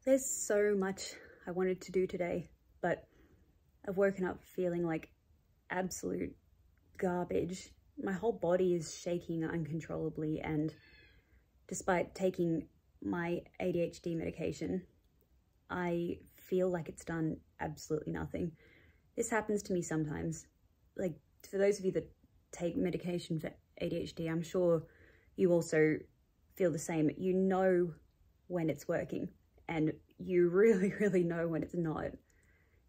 There's so much I wanted to do today, but I've woken up feeling like absolute garbage. My whole body is shaking uncontrollably, and despite taking my ADHD medication, I feel like it's done absolutely nothing. This happens to me sometimes. Like, for those of you that take medication for ADHD, I'm sure you also feel the same. You know when it's working, and you really, really know when it's not.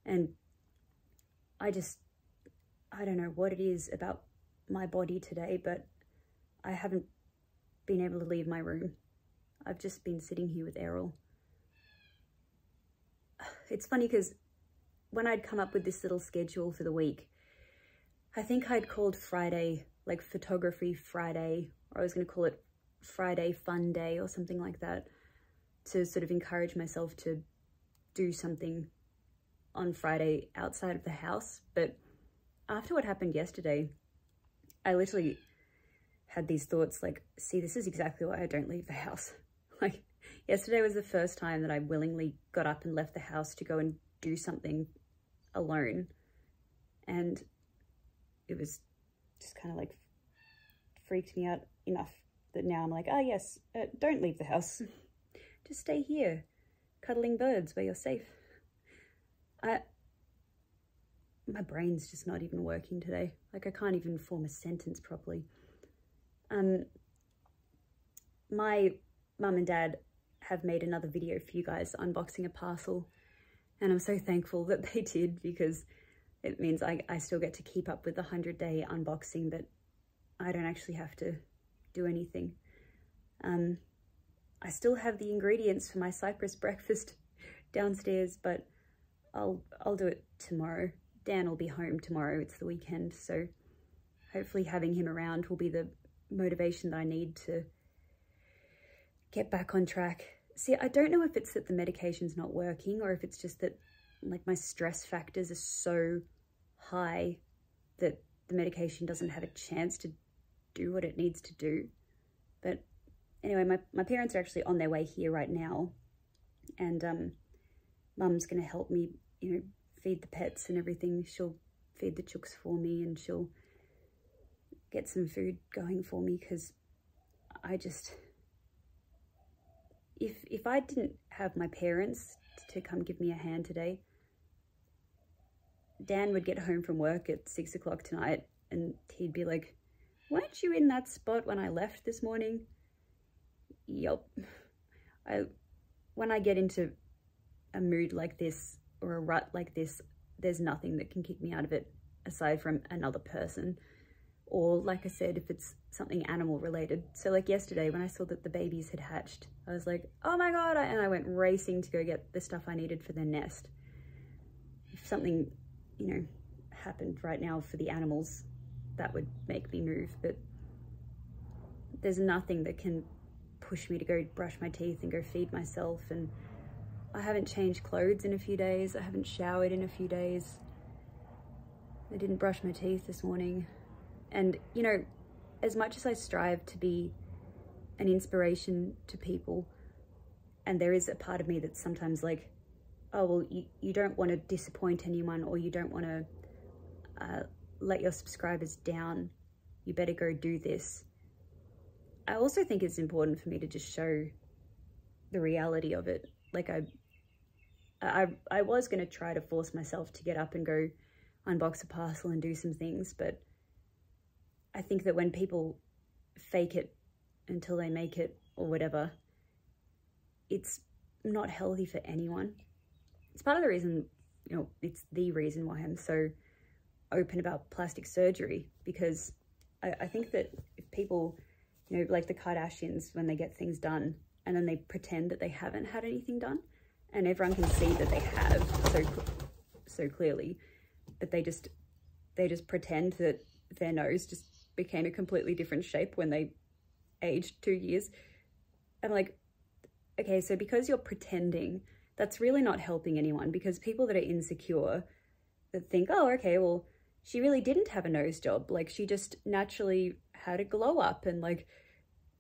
And I don't know what it is about my body today, but I haven't been able to leave my room. I've just been sitting here with Errol. It's funny because when I'd come up with this little schedule for the week, I think I'd called Friday like Photography Friday, or I was going to call it Friday Fun Day or something like that, to sort of encourage myself to do something on Friday outside of the house. But after what happened yesterday, I literally had these thoughts like, see, this is exactly why I don't leave the house. Like, yesterday was the first time that I willingly got up and left the house to go and do something alone. And it was just kind of like freaked me out enough that now I'm like, oh yes, don't leave the house. Just stay here, cuddling birds where you're safe. My brain's just not even working today. Like, I can't even form a sentence properly. My mum and dad have made another video for you guys unboxing a parcel, and I'm so thankful that they did, because it means I still get to keep up with the 100-day unboxing, but I don't actually have to do anything. I still have the ingredients for my Cyprus breakfast downstairs, but I'll do it tomorrow. Dan will be home tomorrow, it's the weekend, so hopefully having him around will be the motivation that I need to get back on track. See, I don't know if it's that the medication's not working, or if it's just that like my stress factors are so high that the medication doesn't have a chance to do what it needs to do. But anyway, my parents are actually on their way here right now, and Mum's gonna help me, you know, feed the pets and everything. She'll feed the chooks for me, and she'll get some food going for me, because I just, if I didn't have my parents to come give me a hand today, Dan would get home from work at 6 o'clock tonight and he'd be like, weren't you in that spot when I left this morning? Yup. When I get into a mood like this, or a rut like this, there's nothing that can kick me out of it aside from another person. Or like I said, if it's something animal related. So like yesterday when I saw that the babies had hatched, I was like, oh my God, and I went racing to go get the stuff I needed for their nest. If something, you know, happened right now for the animals, that would make me move, but there's nothing that can push me to go brush my teeth and go feed myself. And I haven't changed clothes in a few days. I haven't showered in a few days. I didn't brush my teeth this morning. And, you know, as much as I strive to be an inspiration to people, and there is a part of me that's sometimes like, oh, well, you don't want to disappoint anyone, or you don't want to let your subscribers down. You better go do this. I also think it's important for me to just show the reality of it. Like I was going to try to force myself to get up and go unbox a parcel and do some things, but I think that when people fake it until they make it or whatever, it's not healthy for anyone. It's part of the reason, you know, it's the reason why I'm so open about plastic surgery, because I think that if people, you know, like the Kardashians, when they get things done and then they pretend that they haven't had anything done, and everyone can see that they have so clearly, but they just pretend that their nose just became a completely different shape when they aged 2 years. I'm like, okay, so because you're pretending, that's really not helping anyone, because people that are insecure that think, oh, okay, well, she really didn't have a nose job. Like, she just naturally had a glow up, and like,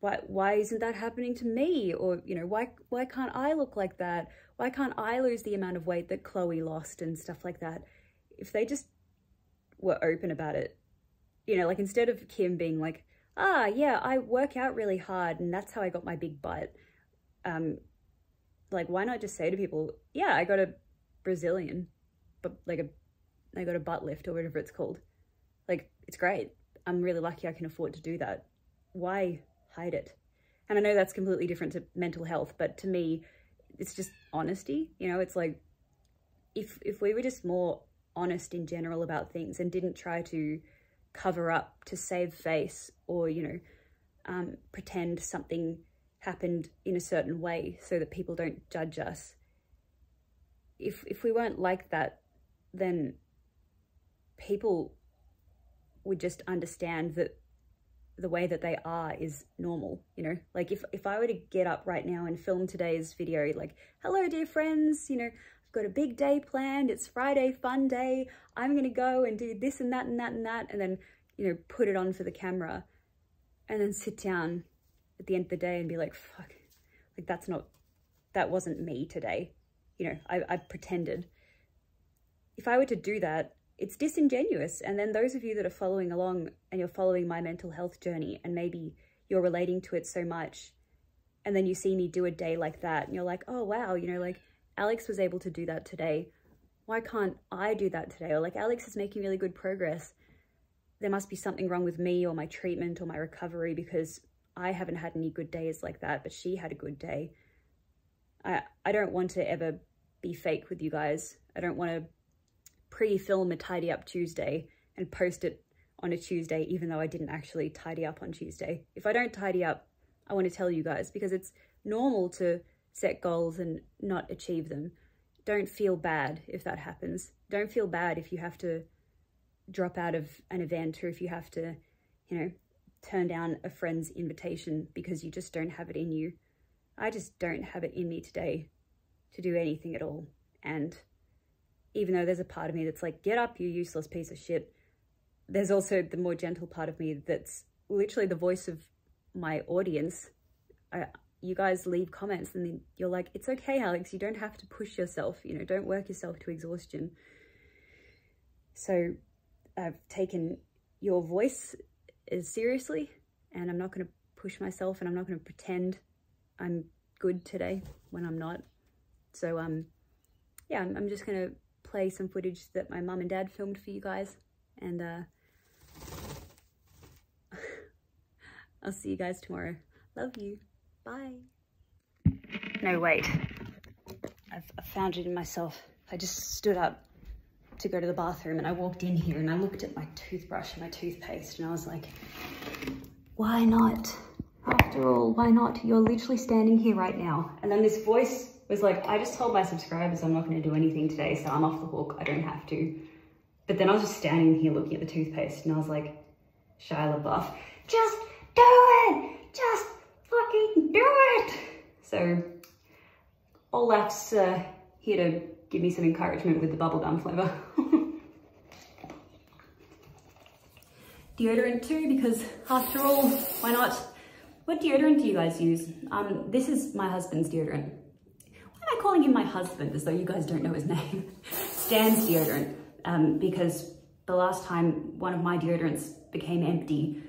why isn't that happening to me? Or, you know, why can't I look like that? Why can't I lose the amount of weight that Chloe lost and stuff like that? If they just were open about it, you know, like instead of Kim being like, ah, yeah, I work out really hard and that's how I got my big butt. Like, why not just say to people, yeah, I got a Brazilian, but like I got a butt lift or whatever it's called. Like, it's great. I'm really lucky I can afford to do that. Why hide it? And I know that's completely different to mental health, but to me, it's just honesty. You know, it's like, if we were just more honest in general about things and didn't try to cover up to save face or, you know, pretend something happened in a certain way so that people don't judge us. If we weren't like that, then people would just understand that the way that they are is normal, you know? Like if I were to get up right now and film today's video, like, hello dear friends, you know, I've got a big day planned, it's Friday, fun day, I'm gonna go and do this and that and that and that, and then, you know, put it on for the camera and then sit down at the end of the day and be like, fuck, like that wasn't me today. You know, I pretended. If I were to do that, it's disingenuous. And then those of you that are following along and you're following my mental health journey and maybe you're relating to it so much, and then you see me do a day like that and you're like, oh wow, you know, like Alex was able to do that today. Why can't I do that today? Or like, Alex is making really good progress. There must be something wrong with me or my treatment or my recovery because I haven't had any good days like that, but she had a good day. I don't want to ever be fake with you guys. I don't want to pre-film a tidy up Tuesday and post it on a Tuesday, even though I didn't actually tidy up on Tuesday. If I don't tidy up, I want to tell you guys, because it's normal to set goals and not achieve them. Don't feel bad if that happens. Don't feel bad if you have to drop out of an event or if you have to, you know, turn down a friend's invitation because you just don't have it in you. I just don't have it in me today to do anything at all. And even though there's a part of me that's like, get up, you useless piece of shit, there's also the more gentle part of me that's literally the voice of my audience. You guys leave comments and then you're like, it's okay, Alex, you don't have to push yourself, you know, don't work yourself to exhaustion. So I've taken your voice as seriously, and I'm not going to push myself and I'm not going to pretend I'm good today when I'm not. So yeah, I'm just going to play some footage that my mum and dad filmed for you guys, and I'll see you guys tomorrow. Love you. Bye. No, wait. I found it in myself. I just stood up to go to the bathroom and I walked in here and I looked at my toothbrush and my toothpaste and I was like, why not? After all, why not? You're literally standing here right now. And then this voice was like, I just told my subscribers I'm not going to do anything today, so I'm off the hook. I don't have to. But then I was just standing here looking at the toothpaste and I was like, Shia LaBeouf, just do it! Just fucking do it! So all that's here to give me some encouragement with the bubblegum flavour. Deodorant too, because after all, why not? What deodorant do you guys use? This is my husband's deodorant. Why am I calling him my husband as though you guys don't know his name? Stan's deodorant, because the last time one of my deodorants became empty,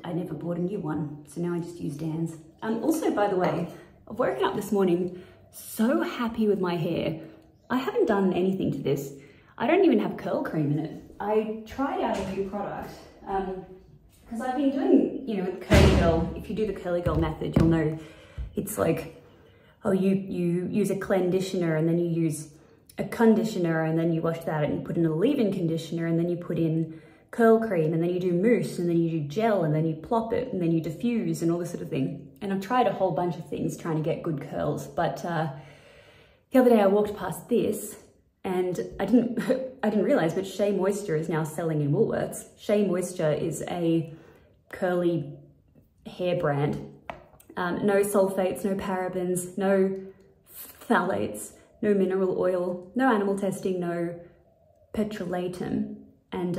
I never bought a new one, so now I just use Dan's. Also, by the way, I've woken up this morning so happy with my hair. I haven't done anything to this. I don't even have curl cream in it. I tried out a new product, because I've been doing, you know, with Curly Girl, if you do the Curly Girl method, you'll know it's like, oh, you use a conditioner and then you use a conditioner and then you wash that and you put in a leave-in conditioner and then you put in curl cream and then you do mousse and then you do gel and then you plop it and then you diffuse and all this sort of thing. And I've tried a whole bunch of things trying to get good curls, but the other day I walked past this and I didn't realize, but Shea Moisture is now selling in Woolworths. Shea Moisture is a curly hair brand. No sulfates, no parabens, no phthalates, no mineral oil, no animal testing, no petrolatum. And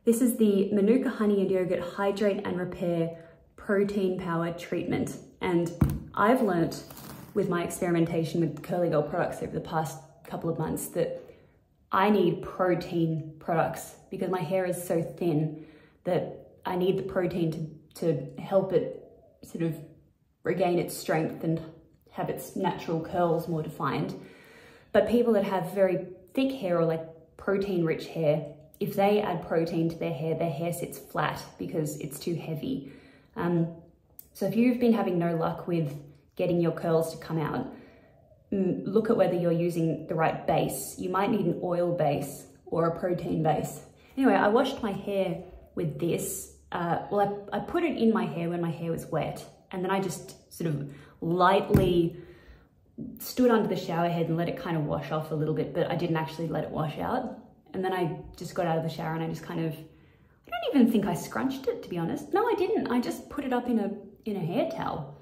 this is the Manuka Honey and Yogurt Hydrate and Repair protein power treatment. And I've learnt with my experimentation with Curly Girl products over the past couple of months that I need protein products because my hair is so thin that I need the protein to help it sort of regain its strength and have its natural curls more defined. But people that have very thick hair or like protein rich hair, if they add protein to their hair sits flat because it's too heavy. So if you've been having no luck with getting your curls to come out, look at whether you're using the right base. You might need an oil base or a protein base. Anyway, I washed my hair with this. Well, I put it in my hair when my hair was wet, and then I just sort of lightly stood under the shower head and let it kind of wash off a little bit, but I didn't actually let it wash out. And then I just got out of the shower and I just kind of, I don't even think I scrunched it, to be honest. No, I didn't. I just put it up in a hair towel.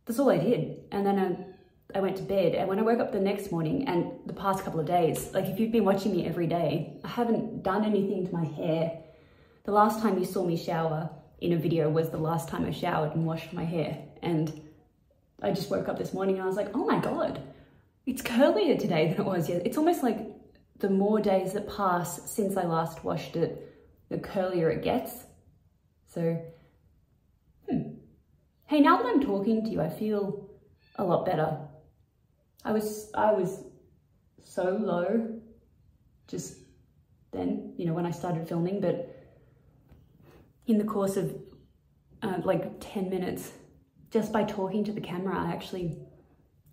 That's all I did. And then I went to bed, and when I woke up the next morning and the past couple of days, like if you've been watching me every day, I haven't done anything to my hair. The last time you saw me shower in a video was the last time I showered and washed my hair. And I just woke up this morning and I was like, oh my God, it's curlier today than it was yesterday. It's almost like the more days that pass since I last washed it, the curlier it gets. So, Hey, now that I'm talking to you, I feel a lot better. I was so low just then, you know, when I started filming, but in the course of like 10 minutes, just by talking to the camera, I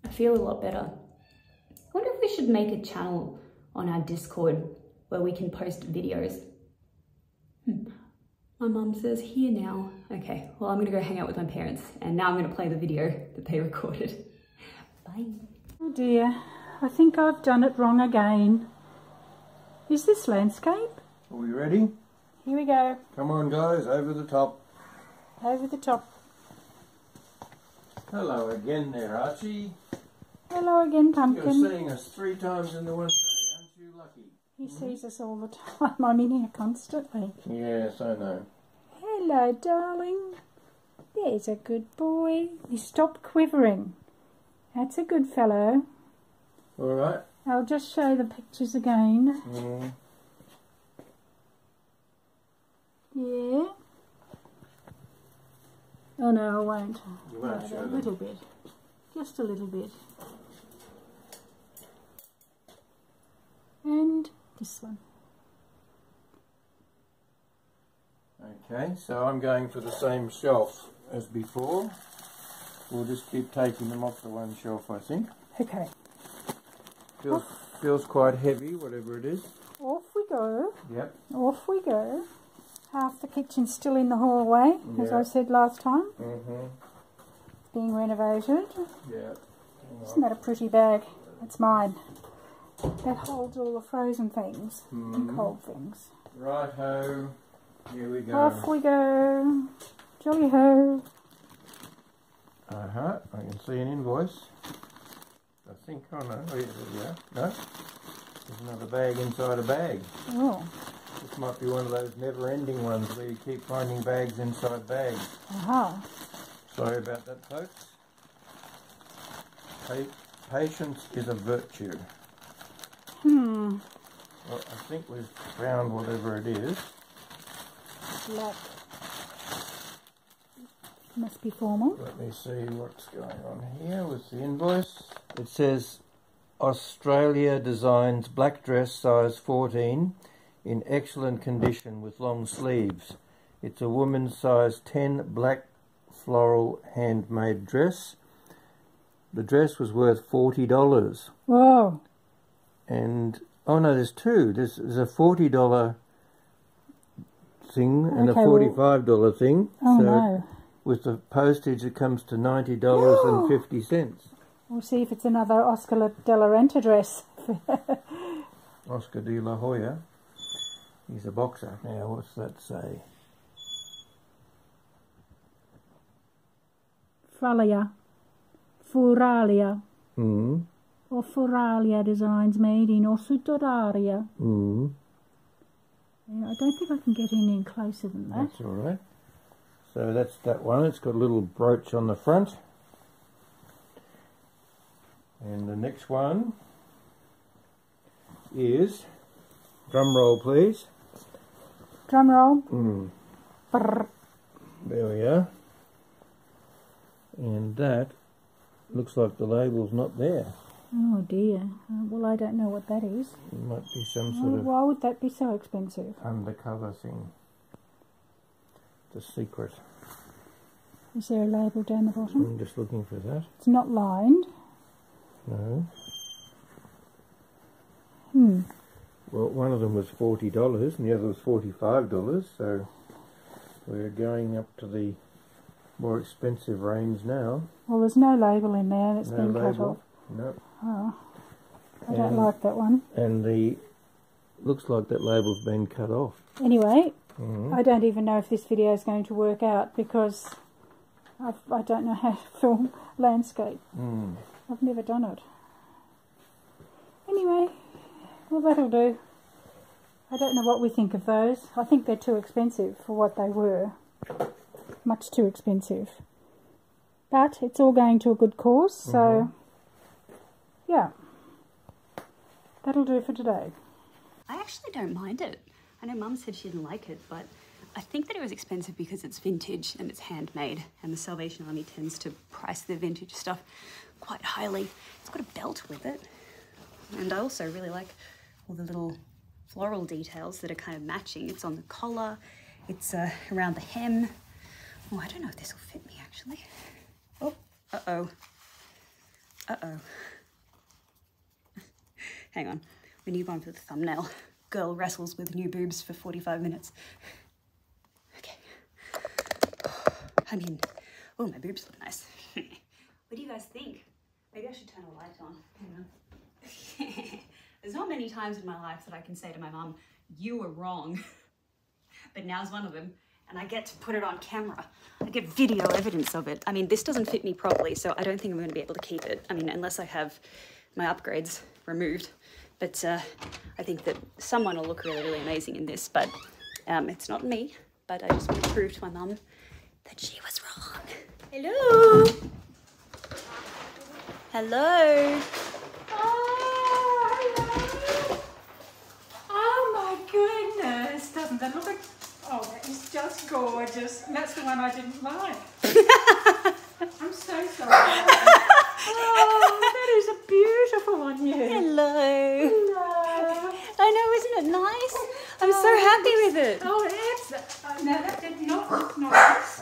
feel a lot better. I wonder if we should make a channel on our Discord where we can post videos. My mum says here now. Okay, well, I'm gonna go hang out with my parents, and now I'm gonna play the video that they recorded. Bye. Oh dear, I think I've done it wrong again. Is this landscape? Are we ready? Here we go. Come on guys, over the top. Over the top. Hello again there, Archie. Hello again, Pumpkin. You're seeing us 3 times in the one day, aren't you lucky? He sees us all the time. I'm in here constantly. Yes, I know. Hello, darling. There's a good boy. He stopped quivering. That's a good fellow. All right. I'll just show the pictures again. Yeah. Oh no, I won't. You won't show them. A little bit. Just a little bit. And this one. Okay, so I'm going for the same shelf as before. We'll just keep taking them off the one shelf, I think. Okay. Feels quite heavy, whatever it is. Off we go. Yep. Off we go. Half the kitchen's still in the hallway, as I said last time. It's being renovated. Yeah. Isn't that a pretty bag? That's mine. That holds all the frozen things and cold things. Righto. Here we go. Off we go. Jolly ho. I can see an invoice. I think, oh no, there we go. No, there's another bag inside a bag. Oh. This might be one of those never-ending ones where you keep finding bags inside bags. Aha. Sorry about that, folks. Patience is a virtue. Well, I think we've found whatever it is. Black. Must be formal. Let me see what's going on here with the invoice. It says Australia Designs black dress size 14 in excellent condition with long sleeves. It's a woman's size 10 black floral handmade dress. The dress was worth $40. Whoa. And, oh no, there's two. There's a $40 thing and a $45 thing. Oh so no. With the postage it comes to $90.50. We'll see if it's another Oscar de la Renta dress. Oscar de la Hoya. He's a boxer. Now, what's that say? Furalia. Or Furalia Designs made in Osutoraria. Yeah, I don't think I can get any closer than that. That's all right. So that's that one. It's got a little brooch on the front. And the next one is, drum roll please. Drum roll. There we are. And that looks like the label's not there. Oh dear. Well, I don't know what that is. It might be some sort of Why would that be so expensive? undercover thing. The secret. Is there a label down the bottom? I'm just looking for that. It's not lined. No. Well, one of them was $40 and the other was $45, so we're going up to the more expensive range now. Well, there's no label in there and it's No been cut label. off. No. Oh, I don't like that one. And the looks like that label's been cut off. Anyway, I don't even know if this video is going to work out because I don't know how to film landscape. I've never done it. Anyway, well, that'll do. I don't know what we think of those. I think they're too expensive for what they were. Much too expensive. But it's all going to a good cause, so yeah. That'll do for today. I actually don't mind it. I know Mum said she didn't like it, but I think that it was expensive because it's vintage and it's handmade, and the Salvation Army tends to price their vintage stuff quite highly. It's got a belt with it, and I also really like all the little floral details that are kind of matching. It's on the collar, it's around the hem. Oh, I don't know if this will fit me actually. Oh, uh-oh. Uh-oh. Hang on, we need one for the thumbnail. Girl wrestles with new boobs for 45 minutes. Okay. I mean, oh, my boobs look nice. What do you guys think? Maybe I should turn a light on. Hang on. There's not many times in my life that I can say to my mum, you were wrong. But now's one of them, and I get to put it on camera. I get video evidence of it. I mean, this doesn't fit me properly, so I don't think I'm going to be able to keep it. I mean, unless I have my upgrades removed. But I think that someone will look really, really amazing in this, but it's not me. But I just want to prove to my mum that she was wrong. Hello. Hello. Oh, hello. Oh my goodness. Doesn't that look like... Oh, that is just gorgeous. And that's the one I didn't like. I'm so sorry. Oh, that is a beautiful one, you. Hello. Hello. I know, isn't it nice? I'm so happy with it. Oh, it's... no, that did not look nice.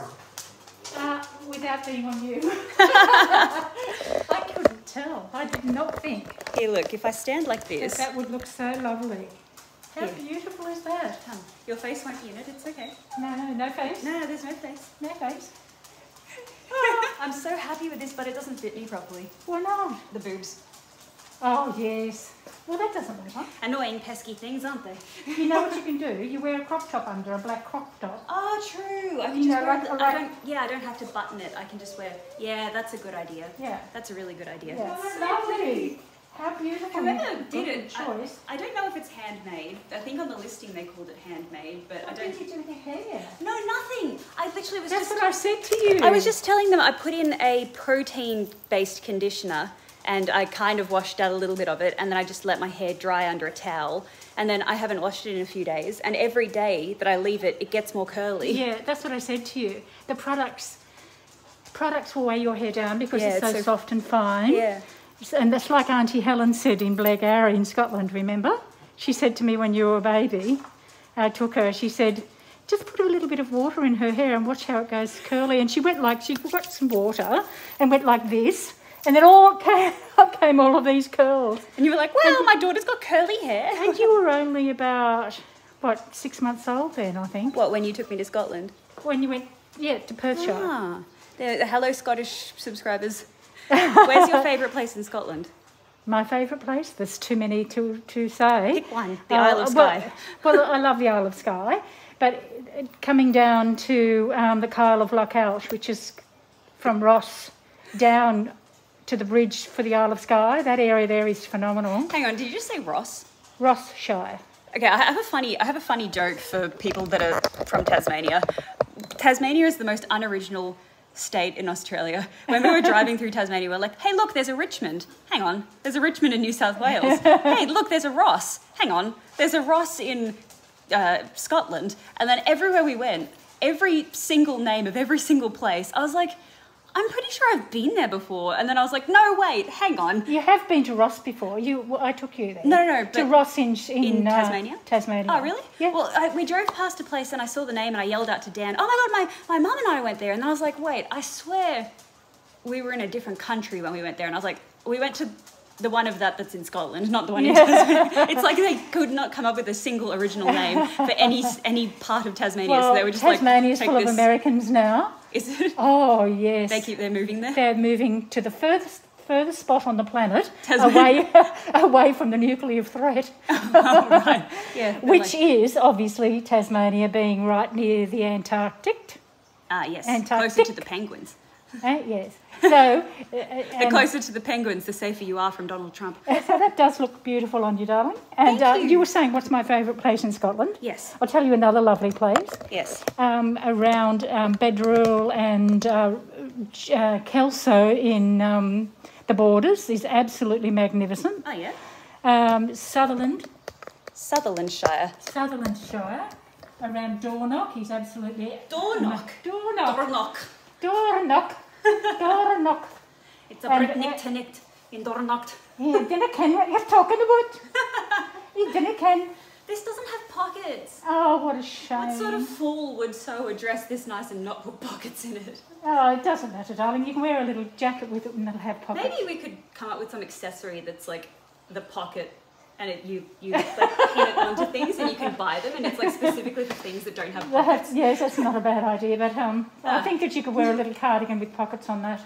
Without being on you. I couldn't tell. I did not think Here, look, if I stand like this... that would look so lovely. How Yeah. beautiful is that? Come, your face won't be in it, it's okay. No, no face. No, there's no face. No face. I'm so happy with this, but it doesn't fit me properly. Why not? The boobs. Oh, yes. Well, that doesn't matter. Annoying, pesky things, aren't they? You know what you can do? You wear a crop top under, a black crop top. Oh, true. I can You just know, wear like- the, like- I don't have to button it. I can just wear... Yeah, that's a good idea. Yeah. That's a really good idea. Yeah. Lovely. How beautiful. Whoever did Good it, choice. I don't know if it's handmade. I think on the listing they called it handmade, but I What don't... did you do with your hair? No, nothing. I literally was That's just... what I said to you. I was just telling them I put in a protein-based conditioner and I kind of washed out a little bit of it, and then I just let my hair dry under a towel, and then I haven't washed it in a few days, and every day that I leave it, it gets more curly. Yeah, that's what I said to you. The products will weigh your hair down because Yeah, it's so it's so- soft and fine. Yeah. And that's like Auntie Helen said in Blackgowrie in Scotland, remember? She said to me when you were a baby, I took her, she said, just put a little bit of water in her hair and watch how it goes curly. And she went like, she got some water and went like this, and then up came all of these curls. And you were like, well, my daughter's got curly hair. And you were only about, what, 6 months old then, I think? What, when you took me to Scotland? When you went, yeah, to Perthshire. Ah, the hello Scottish subscribers. Where's your favourite place in Scotland? My favourite place? There's too many to say. Pick one, the Isle of Skye. Well, I love the Isle of Skye, but coming down to the Kyle of Lochouch, which is from Ross down to the bridge for the Isle of Skye, that area there is phenomenal. Hang on, did you just say Ross? Ross-shire. Okay, I have a funny joke for people that are from Tasmania. Tasmania is the most unoriginal state in Australia. When we were driving through Tasmania, we were like, hey, look, there's a Richmond. Hang on, there's a Richmond in New South Wales. Hey, look, there's a Ross. Hang on, there's a Ross in Scotland. And then everywhere we went, every single name of every single place, I was like, I'm pretty sure I've been there before. And then I was like, no, wait, hang on. You have been to Ross before. I took you there. No, to Ross in Tasmania. Tasmania. Oh, really? Yeah. Well, we drove past a place and I saw the name and I yelled out to Dan, oh my God, my mum and I went there. And then I was like, wait, I swear we were in a different country when we went there. And I was like, we went to the one of that's in Scotland, not the one in Tasmania. It's like they could not come up with a single original name for any part of Tasmania. Well, so they were just Tasmania's full of Americans now. Is it? Oh, yes. They're moving there? They're moving to the furthest spot on the planet, away from the nuclear threat. Oh, right. Yeah. Which is, obviously, Tasmania being right near the Antarctic. Yes. Antarctic. Closer to the penguins. Yes. So, the closer to the penguins, the safer you are from Donald Trump. So that does look beautiful on you, darling. And you were saying, what's my favourite place in Scotland? Yes. I'll tell you another lovely place. Yes. Around Bedrule and Kelso in the Borders is absolutely magnificent. Oh, yeah? Sutherlandshire. Sutherlandshire. Around Dornoch is absolutely... Dornoch. It's a Britnick in Dornoch. You didn't ken what you're talking about. You didn't ken. This doesn't have pockets. Oh, what a shame. What sort of fool would sew a dress this nice and not put pockets in it? Oh, it doesn't matter, darling. You can wear a little jacket with it and it'll have pockets. Maybe we could come up with some accessory that's like the pocket and you like pin it onto things and you can buy them and it's like specifically for things that don't have pockets. Yes, that's not a bad idea, but I think that you could wear a little cardigan with pockets on that.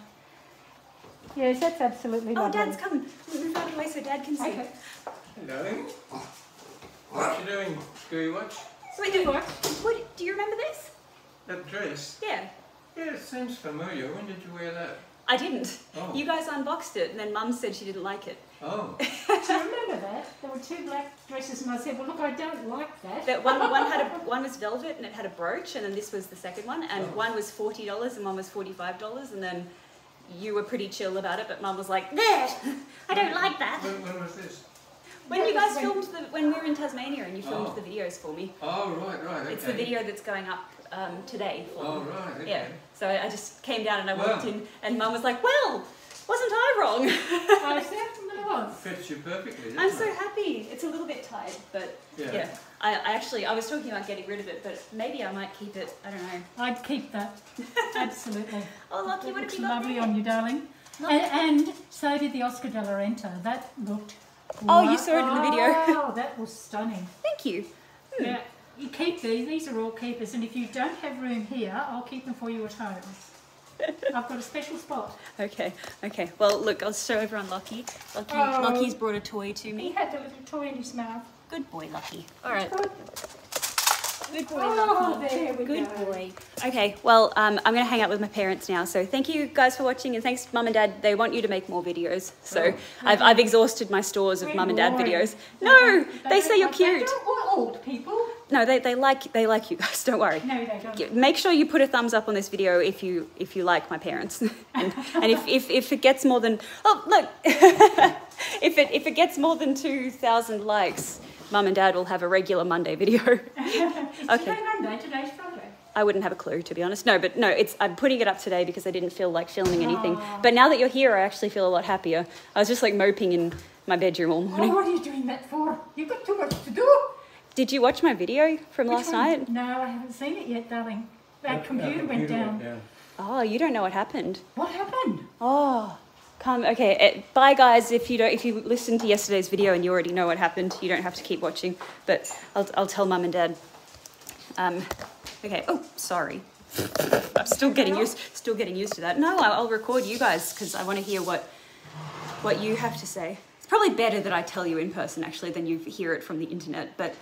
Yes, that's absolutely lovely. Oh, Dad's come. Move out of the way so Dad can see. Okay. Hello. What you doing, Screwy Watch? So wait, do you remember this? That dress? Yeah. Yeah, it seems familiar. When did you wear that? I didn't. Oh. You guys unboxed it and then Mum said she didn't like it. Oh. Do you remember that? There were two black dresses and I said, well, look, I don't like that. That one was velvet and it had a brooch and then this was the second one and one was $40 and one was $45 and then you were pretty chill about it but Mum was like, there, I don't like that. When was this? When you guys filmed when we were in Tasmania and you filmed the videos for me. Oh, right, okay. It's the video that's going up today. Right, okay. Yeah, so I just came down and I walked in and Mum was like, well, wasn't I wrong? I said it was. Fits you perfectly, I'm so happy. It's a little bit tight, but yeah. I was talking about getting rid of it, but maybe I might keep it. I don't know. I'd keep that. Absolutely. Oh, Lucky, what looks have you got lovely there? on you, darling. And so did the Oscar de la Renta. That looked... Oh, you saw it in the video. Oh, that was stunning. Thank you. Yeah, you keep these. These are all keepers. And if you don't have room here, I'll keep them for you at home. I've got a special spot. Okay. Well, look, I'll show everyone Lucky. Lucky's brought a toy to He me. had the little toy in his mouth. Good boy, Lucky. All right. Good boy, Oh, Lucky. there we Good go. boy. Okay, well, I'm going to hang out with my parents now. So thank you guys for watching, and thanks, Mum and Dad. They want you to make more videos. So I've exhausted my stores of Mum and Dad videos. No, they say you're cute. They don't want old people. No, they like you guys. Don't worry. No, they don't. Make sure you put a thumbs up on this video if you like my parents, and if it gets more than if it gets more than 2,000 likes, Mum and Dad will have a regular Monday video. Today Monday, today's Friday. I wouldn't have a clue, to be honest. No, I'm putting it up today because I didn't feel like filming anything. But now that you're here, I actually feel a lot happier. I was just like moping in my bedroom all morning. Oh, what are you doing that for? You've got too much to do. Did you watch my video from last night? No, I haven't seen it yet, darling. Our computer went down. Oh, you don't know what happened. What happened? Oh, come. Okay, bye guys. If you listened to yesterday's video and you already know what happened, you don't have to keep watching. But I'll tell Mum and Dad. Okay. Oh, sorry. I'm still getting used to that. No, I'll record you guys because I want to hear what you have to say. It's probably better that I tell you in person actually than you hear it from the internet. But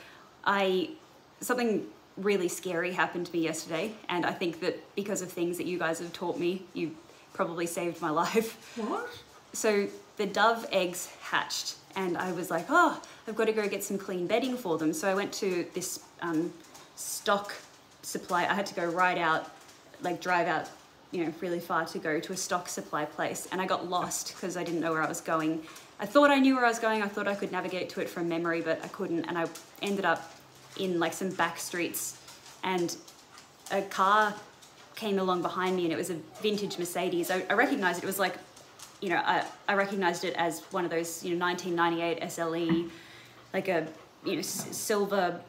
something really scary happened to me yesterday, and I think that because of things that you guys have taught me, you probably saved my life. What? So the dove eggs hatched, and I was like, oh, I've got to go get some clean bedding for them. So I went to this stock supply. I had to go right out like drive out, you know, really far to go to a stock supply place, and I got lost because I didn't know where I was going. I thought I knew where I was going. I thought I could navigate to it from memory, but I couldn't, and I ended up in like some back streets, and a car came along behind me, and it was a vintage Mercedes. I recognized it. It was like, you know, I recognized it as one of those, you know, 1998 SLE, like a, you know, silver.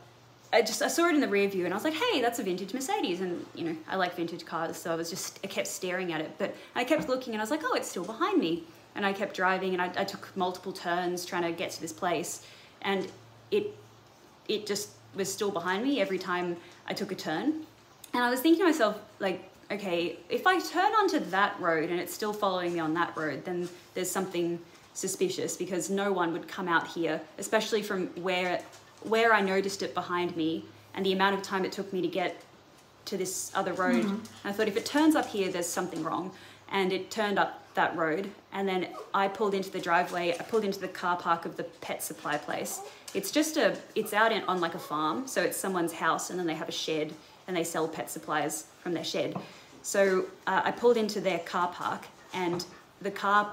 I saw it in the rear view, and I was like, hey, that's a vintage Mercedes. And, you know, I like vintage cars, so I kept staring at it, but I kept looking, and I was like, oh, it's still behind me. And I kept driving, and I took multiple turns trying to get to this place, and it just was still behind me every time I took a turn. And I was thinking to myself, like, okay, if I turn onto that road and it's still following me on that road, then there's something suspicious, because no one would come out here, especially from where I noticed it behind me and the amount of time it took me to get to this other road. And I thought, if it turns up here, there's something wrong. And it turned up that road, and then I pulled into the driveway. I pulled into the car park of the pet supply place. It's out on like a farm, so it's someone's house, and then they have a shed, and they sell pet supplies from their shed. So I pulled into their car park, and the car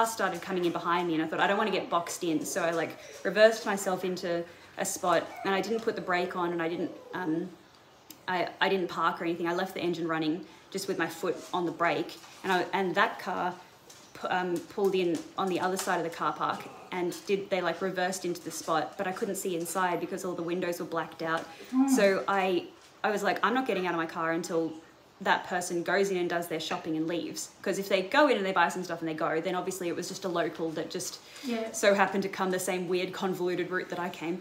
started coming in behind me, and I thought, I don't want to get boxed in. So I like reversed myself into a spot, and I didn't put the brake on, and I didn't park or anything. I left the engine running just with my foot on the brake, and that car pulled in on the other side of the car park, and they like reversed into the spot, but I couldn't see inside because all the windows were blacked out. So I was like, I'm not getting out of my car until that person goes in and does their shopping and leaves. Because if they go in and they buy some stuff and they go, then obviously it was just a local that just so happened to come the same weird convoluted route that I came.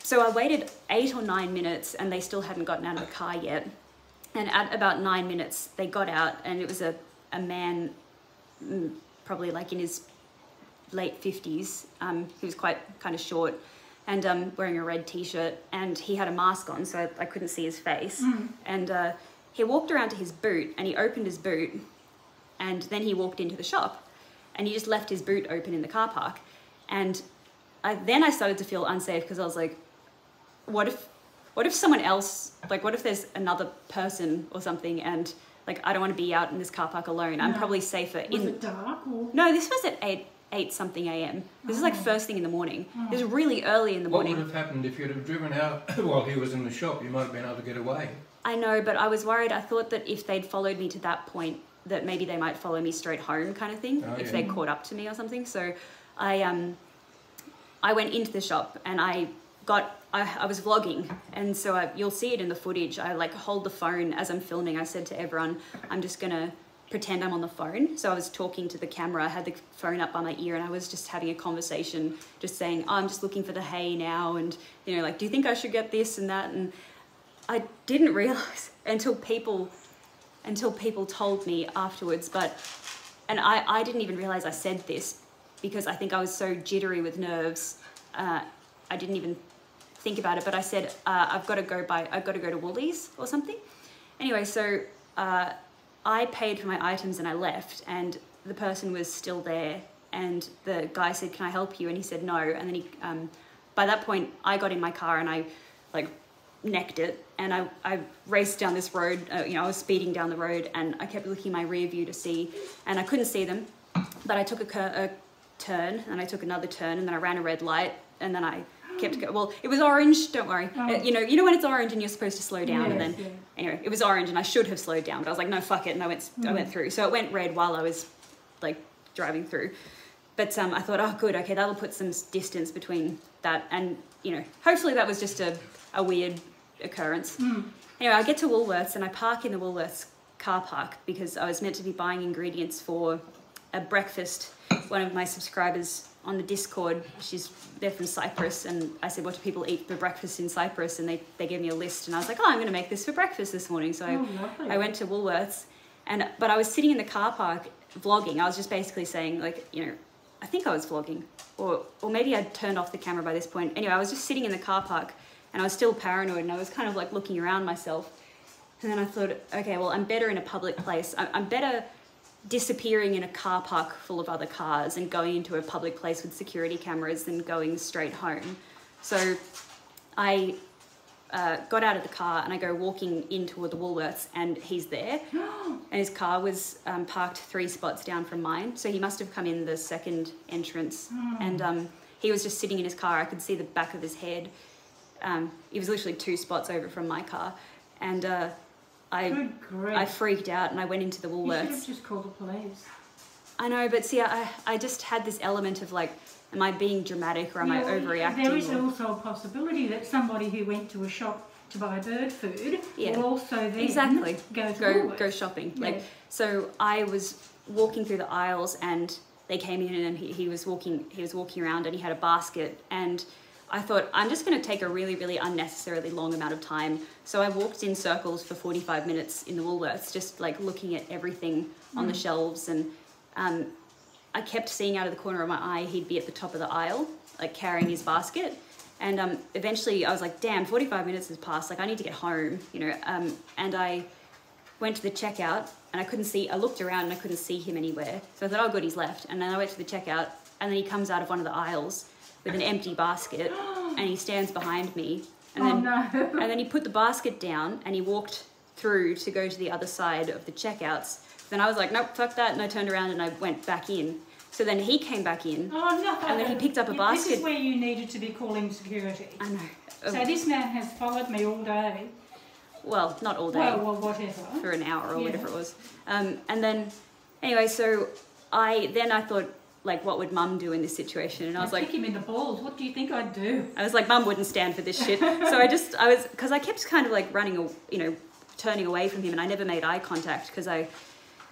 So I waited 8 or 9 minutes, and they still hadn't gotten out of the car yet. And at about 9 minutes, they got out, and it was a man, probably like in his late 50s. He was kind of short, and wearing a red t-shirt, and he had a mask on, so I couldn't see his face. And he walked around to his boot, and he opened his boot, and then he walked into the shop, and he just left his boot open in the car park. And then I started to feel unsafe, because I was like, what if someone else, like, what if there's another person or something, and like, I don't want to be out in this car park alone. I'm probably safer in... Was it dark? Or? No, this was at 8 something a.m. This is like first thing in the morning. This is really early in the morning. What would have happened if you'd have driven out while he was in the shop? You might have been able to get away. I know, but I was worried. I thought that if they'd followed me to that point, that maybe they might follow me straight home, kind of thing, if they caught up to me or something. So I went into the shop, and I was vlogging, and so you'll see it in the footage. I like hold the phone as I'm filming. I said to everyone, I'm just gonna pretend I'm on the phone. So I was talking to the camera. I had the phone up by my ear, and I was just having a conversation, just saying, oh, I'm just looking for the hay now, and you know, like, do you think I should get this and that? And I didn't realize until people told me afterwards, and I didn't even realize I said this, because I think I was so jittery with nerves. I didn't even think about it, but I said, I've got to go to Woolies or something. Anyway, so I paid for my items and I left, and the person was still there, and the guy said, can I help you? And he said no. And then by that point, I got in my car, and I like necked it, and I raced down this road. You know, I was speeding down the road, and I kept looking in my rear view to see, and I couldn't see them, but I took a turn, and I took another turn, and then I ran a red light, and then I kept going. Well, it was orange, don't worry. You know when it's orange and you're supposed to slow down, and then anyway, it was orange, and I should have slowed down, but I was like, no, fuck it, and I went through. So it went red while I was like driving through. But I thought, oh good, okay, that'll put some distance between that, and you know, hopefully that was just a weird occurrence. Anyway, I get to Woolworths, and I park in the Woolworths car park, because I was meant to be buying ingredients for a breakfast. One of my subscribers on the Discord, they're from Cyprus, and I said, what do people eat for breakfast in Cyprus? And they gave me a list, and I was like, oh, I'm going to make this for breakfast this morning. So I went to Woolworths, but I was sitting in the car park vlogging. I was just basically saying, like, you know, I think I was vlogging, or maybe I'd turned off the camera by this point. Anyway, I was just sitting in the car park, and I was still paranoid, and I was kind of like looking around myself. And then I thought, okay, well, I'm better in a public place. I'm better disappearing in a car park full of other cars and going into a public place with security cameras than going straight home. So I got out of the car and I go walking in toward the Woolworths and he's there. And his car was parked 3 spots down from mine. So he must have come in the second entrance. And he was just sitting in his car. I could see the back of his head. He was literally 2 spots over from my car. And I freaked out and I went into the Woolworths. You should have just called the police. I know, but see, I just had this element of like, am I being dramatic or am I overreacting? There is also a possibility that somebody who went to a shop to buy bird food will also then go shopping. Yeah. Like, so I was walking through the aisles and they came in and he was walking around and he had a basket and I thought, I'm just going to take a really, really unnecessarily long amount of time. So I walked in circles for 45 minutes in the Woolworths, just like looking at everything on the shelves. And I kept seeing out of the corner of my eye, he'd be at the top of the aisle, like carrying his basket. And eventually I was like, damn, 45 minutes has passed. Like I need to get home, you know. And I went to the checkout and I looked around and I couldn't see him anywhere. So I thought, oh good, he's left. And then I went to the checkout and then he comes out of one of the aisles with an empty basket and he stands behind me and then he put the basket down and he walked through to go to the other side of the checkouts. Then I was like, nope, fuck that, and I turned around and I went back in. So then he came back in and then he picked up a basket. This is where you needed to be calling security. I know. So this man has followed me all day. Well, not all day. Well, whatever. For an hour or whatever it was. And then, anyway, so I thought, like, what would Mum do in this situation? And I was like, kick him in the balls. What do you think I'd do? I was like, Mum wouldn't stand for this shit. So because I kept kind of like running, you know, turning away from him, and I never made eye contact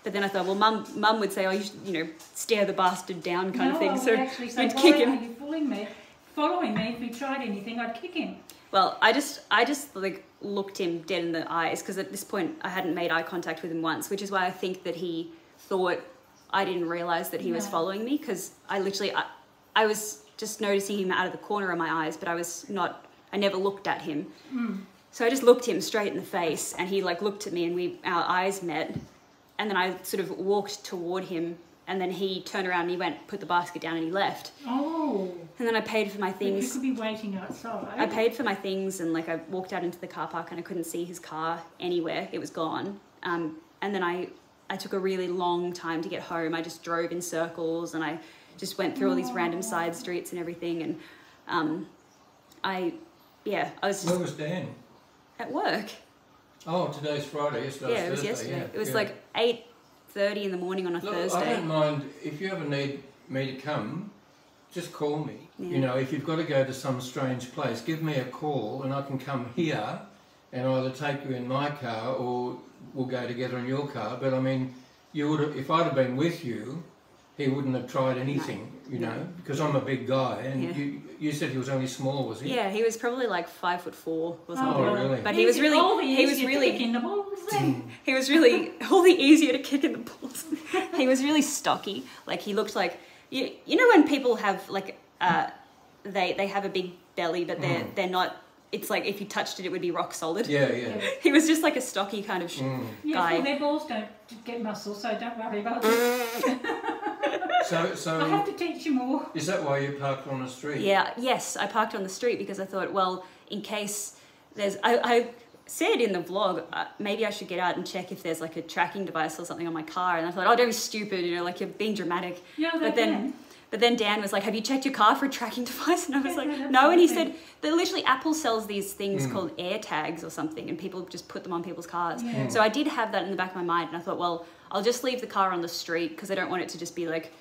but then I thought, well, Mum would say, oh, you should, you know, stare the bastard down kind of thing. So actually say, you'd kick him. Are you following me? If he tried anything, I'd kick him. Well, I just like looked him dead in the eyes because at this point I hadn't made eye contact with him once, which is why I think that he thought I didn't realise that he was following me because I was just noticing him out of the corner of my eyes, but I never looked at him. So I just looked him straight in the face and he like looked at me and our eyes met and then I sort of walked toward him and then he turned around and he put the basket down and he left. Oh. And then I paid for my things. You could be waiting outside. I paid for my things and like I walked out into the car park and I couldn't see his car anywhere. It was gone. And then I took a really long time to get home. I just drove in circles and I just went through all these random side streets and everything. And I was just... Where was Dan? At work. Oh, today's Friday. Yesterday. It was yesterday. Yeah. It was like 8:30 in the morning on a Thursday. I don't mind if you ever need me to come, just call me. Yeah. You know, if you've got to go to some strange place, give me a call and I can come here and either take you in my car or we'll go together in your car. But I mean, you would have, if I'd have been with you, he wouldn't have tried anything, you know, because I'm a big guy. And you said he was only small, was he? Yeah, he was probably like 5'4" or something. Oh, really? But he was really all the easier to kick in the balls. He was really stocky. Like he looked like you know when people have like they have a big belly, but they're not. It's like if you touched it, it would be rock solid. Yeah. He was just like a stocky kind of guy. Yeah, well, their balls don't get muscle, so don't worry about it. So I have to teach you more. Is that why you parked on the street? Yeah. Yes, I parked on the street because I thought, well, in case there's, I said in the vlog, maybe I should get out and check if there's like a tracking device or something on my car. And I thought, oh, don't be stupid, you know, like you're being dramatic. Yeah, But then Dan was like, have you checked your car for a tracking device? And I was like, no. And he said that literally Apple sells these things called air tags or something and people just put them on people's cars. Yeah. So I did have that in the back of my mind and I thought, well, I'll just leave the car on the street because I don't want it to just be like,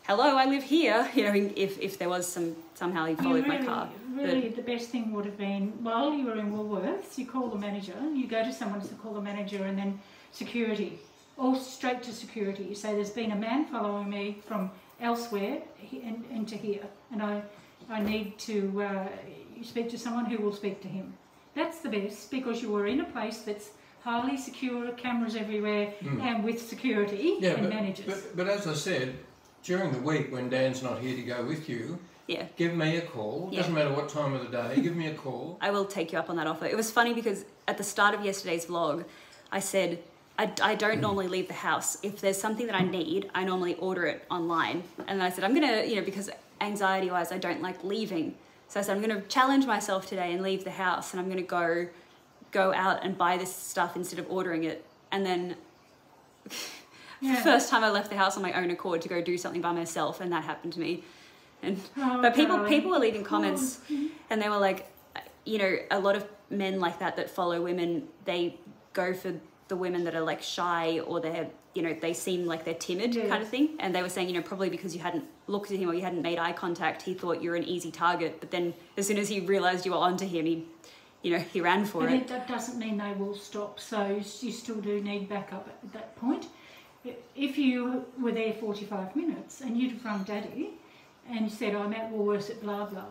hello, I live here. You know, if there was somehow he followed my car. Really, the best thing would have been, while you were in Woolworths, you call the manager, you go to someone to call the manager and then security, or straight to security. You say, there's been a man following me from elsewhere into here and I need to speak to someone who will speak to him. That's the best because you were in a place that's highly secure, cameras everywhere and with security and managers. But as I said, during the week when Dan's not here to go with you, give me a call. Doesn't matter what time of the day, give me a call. I will take you up on that offer. It was funny because at the start of yesterday's vlog, I said, I don't normally leave the house. If there's something that I need, I normally order it online. And then I said, I'm going to, you know, because anxiety-wise, I don't like leaving. So I said, I'm going to challenge myself today and leave the house, and I'm going to go out and buy this stuff instead of ordering it. And then the first time I left the house on my own accord to go do something by myself, and that happened to me. And but people were leaving comments, and they were like, you know, a lot of men like that follow women, they go for the women that are like shy, or they're, you know, they seem like they're timid kind of thing. And they were saying, you know, probably because you hadn't looked at him or you hadn't made eye contact, he thought you were an easy target. But then as soon as he realised you were onto him, he ran for it. That doesn't mean they will stop. So you still do need backup at that point. If you were there 45 minutes and you'd have rung Daddy and you said, I'm at Woolworths at blah blah,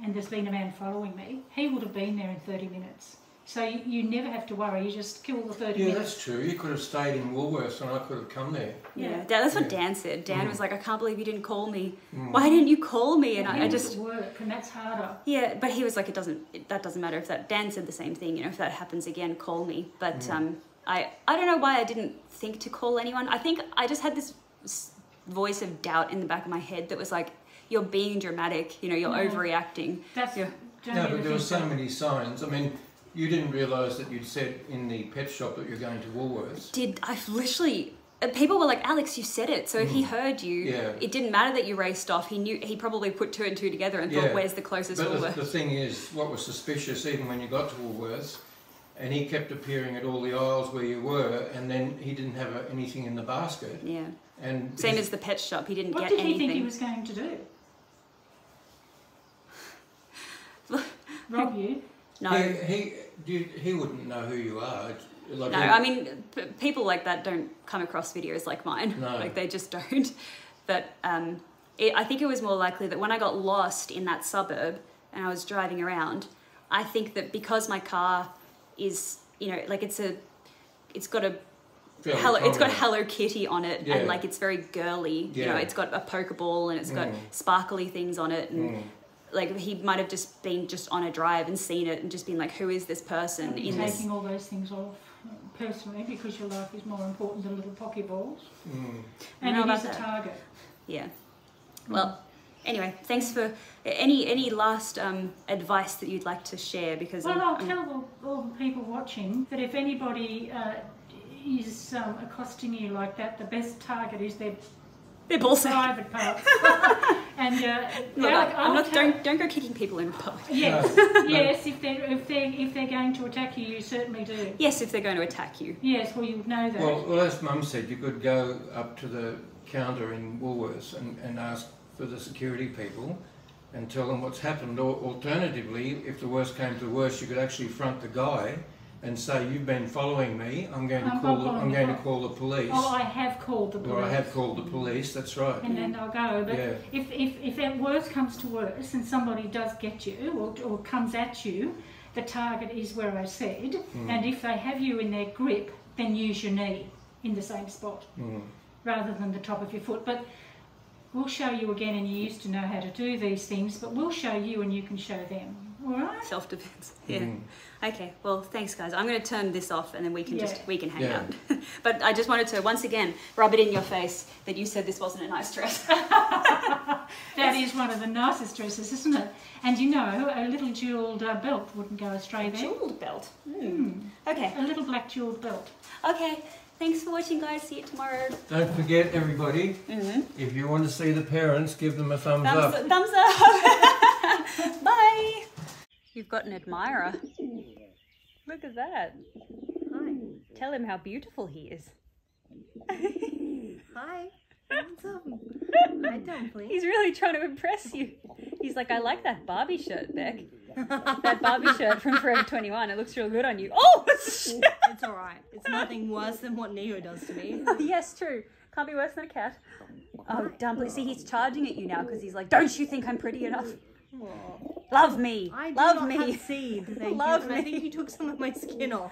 and there's been a man following me, he would have been there in 30 minutes. So you never have to worry, you just kill the 30 minutes. Yeah, that's true. You could have stayed in Woolworths and I could have come there. Yeah, that's what Dan said. Dan was like, I can't believe you didn't call me. Why didn't you call me? And I just... work, and that's harder. Yeah, but he was like, that doesn't matter. If that... Dan said the same thing, you know, if that happens again, call me. But I don't know why I didn't think to call anyone. I think I just had this voice of doubt in the back of my head that was like, you're being dramatic, you know, you're overreacting. No, but there were so many signs. I mean, you didn't realise that you'd said in the pet shop that you're going to Woolworths. I've literally... People were like, Alex, you said it. So if he heard you, it didn't matter that you raced off. He probably put 2 and 2 together and thought, where's the closest Woolworths? But the thing is, what was suspicious, even when you got to Woolworths, and he kept appearing at all the aisles where you were, and then he didn't have anything in the basket. Yeah. And same as the pet shop, he didn't get anything. What did he think he was going to do? Rob you? No. He wouldn't know who you are. Like no, I mean, people like that don't come across videos like mine. No. Like, they just don't. But I think it was more likely that when I got lost in that suburb and I was driving around, I think that because my car is, you know, like it's got Hello Kitty on it, and like it's very girly. You know, it's got a Pokeball and it's got sparkly things on it, and like he might have just been on a drive and seen it and just been like, who is this person? Taking all those things off personally, because your life is more important than little Pokeballs. And it is a target. Yeah. Well, anyway, thanks for any last advice that you'd like to share, because I'll tell all the people watching that if anybody is accosting you like that, the best target is their private parts. And don't go kicking people in public. Yes, yes. If they're going to attack you, you certainly do. Yes, if they're going to attack you. Yes, well, you would know that. Well, as Mum said, you could go up to the counter in Woolworths and ask for the security people and tell them what's happened. Or alternatively, if the worst came to the worst, you could actually front the guy and say, you've been following me, I'm going to call the police. Oh, I have called the police. Or I have called the police, that's right. And then they'll go. But if that worst comes to worst and somebody does get you or comes at you, the target is where I said, and if they have you in their grip, then use your knee in the same spot rather than the top of your foot. But we'll show you again, and you used to know how to do these things, but we'll show you and you can show them. All right? Self-defense. Yeah. Okay. Well, thanks, guys. I'm going to turn this off, and then we can hang out. But I just wanted to once again rub it in your face that you said this wasn't a nice dress. That is one of the nicest dresses, isn't it? And you know, a little jewelled belt wouldn't go astray there. Jewelled belt. Okay. A little black jewelled belt. Okay. Thanks for watching, guys. See you tomorrow. Don't forget, everybody, if you want to see the parents, give them a thumbs up. Thumbs up. Bye. You've got an admirer. Look at that. Hi. Tell him how beautiful he is. Hi. What's up? Hi, Dumpling. He's really trying to impress you. He's like, I like that Barbie shirt, Beck. That Barbie shirt from Forever 21. It looks real good on you. Oh! It's alright. It's nothing worse than what Neo does to me. Yes, true. Can't be worse than a cat. Oh, Dumpling. See, he's charging at you now because he's like, don't you think I'm pretty enough? Aww. Love me. I do Love not me. have seed, thank Love you. me. I think you took some of my skin off.